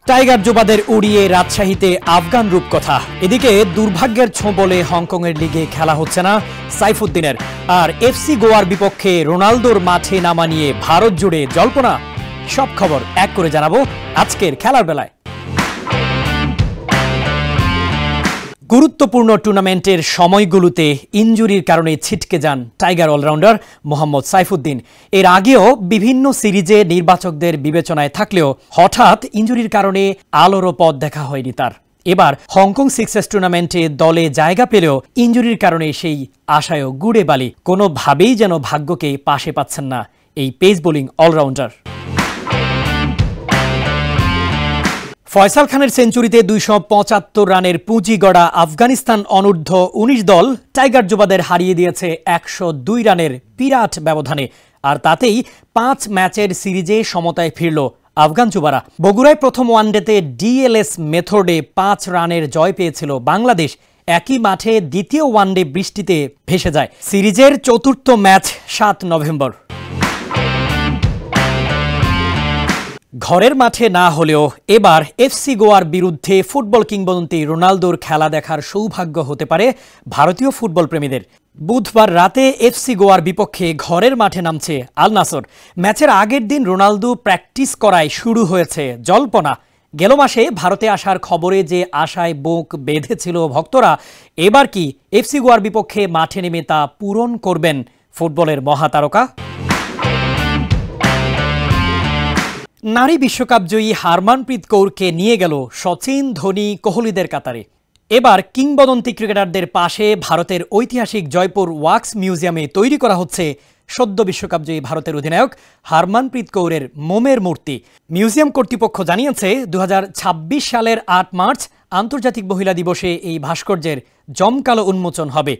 Tiger যুবাদের উড়িয়ে রাজশাহীতে আফগান রূপকথা। এদিকে দুর্ভাগ্যের ছোঁবলে হংকংয়ের লিগে খেলা হচ্ছে না সাইফুদ্দিনের, আর এফসি গোয়ার বিপক্ষে রোনালদোর মাঠে নামা নিয়ে ভারত জুড়ে জল্পনা। সব খবর এক করে জানাবো আজকের খেলার বেলায়। গুরুত্বপূর্ণ টুর্নামেন্টের সময়গুলোতে ইনজুরির কারণে ছিটকে যান টাইগার অলরাউন্ডার মোহাম্মদ সাইফুদ্দিন। এর আগেও বিভিন্ন সিরিজে নির্বাচকদের বিবেচনায় থাকলেও হঠাৎ ইনজুরির কারণে আলোরও পথ দেখা হয়নি তার। এবার হংকং সিক্সেস টুর্নামেন্টে দলে জায়গা পেলেও ইনজুরির কারণে সেই আশায়ও গুড়ে বালি। কোনোভাবেই যেন ভাগ্যকে পাশে পাচ্ছেন না এই পেস বোলিং অলরাউন্ডার। ফয়সাল খানের সেঞ্চুরিতে ২৭৫ রানের পুঁজি গড়া আফগানিস্তান অনূর্ধ্ব-১৯ দল টাইগার যুবাদের হারিয়ে দিয়েছে ১০২ রানের বিরাট ব্যবধানে, আর তাতেই ৫ ম্যাচের সিরিজে সমতায় ফিরল আফগান যুবারা। বগুড়ায় প্রথম ওয়ানডেতে ডিএলএস মেথডে ৫ রানের জয় পেয়েছিল বাংলাদেশ। একই মাঠে দ্বিতীয় ওয়ানডে বৃষ্টিতে ভেসে যায়। সিরিজের চতুর্থ ম্যাচ ৭ নভেম্বর। ঘরের মাঠে না হলেও এবার এফসি গোয়ার বিরুদ্ধে ফুটবল কিংবদন্তি রোনালদোর খেলা দেখার সৌভাগ্য হতে পারে ভারতীয় ফুটবল প্রেমীদের। বুধবার রাতে এফসি গোয়ার বিপক্ষে ঘরের মাঠে নামছে আল নাসর। ম্যাচের আগের দিন রোনালদো প্র্যাকটিস করায় শুরু হয়েছে জল্পনা। গেল মাসে ভারতে আসার খবরে যে আশায় বুক বেঁধেছিল ভক্তরা, এবার কি এফসি গোয়ার বিপক্ষে মাঠে নেমে তা পূরণ করবেন ফুটবলের মহাতারকা? নারী বিশ্বকাপ জয়ী হারমানপ্রীত কৌরকে নিয়ে গেল সচিন, ধোনি, কোহলিদের কাতারে। এবার কিংবদন্তি ক্রিকেটারদের পাশে ভারতের ঐতিহাসিক জয়পুর ওয়াক্স মিউজিয়ামে তৈরি করা হচ্ছে সদ্য বিশ্বকাপ জয়ী ভারতের অধিনায়ক হারমানপ্রীত কৌরের মোমের মূর্তি। মিউজিয়াম কর্তৃপক্ষ জানিয়েছে ২০২৬ সালের ৮ মার্চ আন্তর্জাতিক মহিলা দিবসে এই ভাস্কর্যের জমকালো উন্মোচন হবে।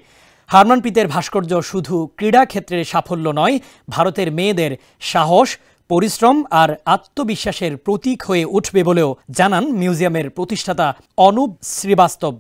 হারমানপ্রীতের ভাস্কর্য শুধু ক্রীড়া ক্ষেত্রের সাফল্য নয়, ভারতের মেয়েদের সাহস, পরিশ্রম আর আত্মবিশ্বাসের প্রতীক হয়ে উঠবে বলেও জানান মিউজিয়ামের প্রতিষ্ঠাতা অনুপ শ্রীবাস্তব।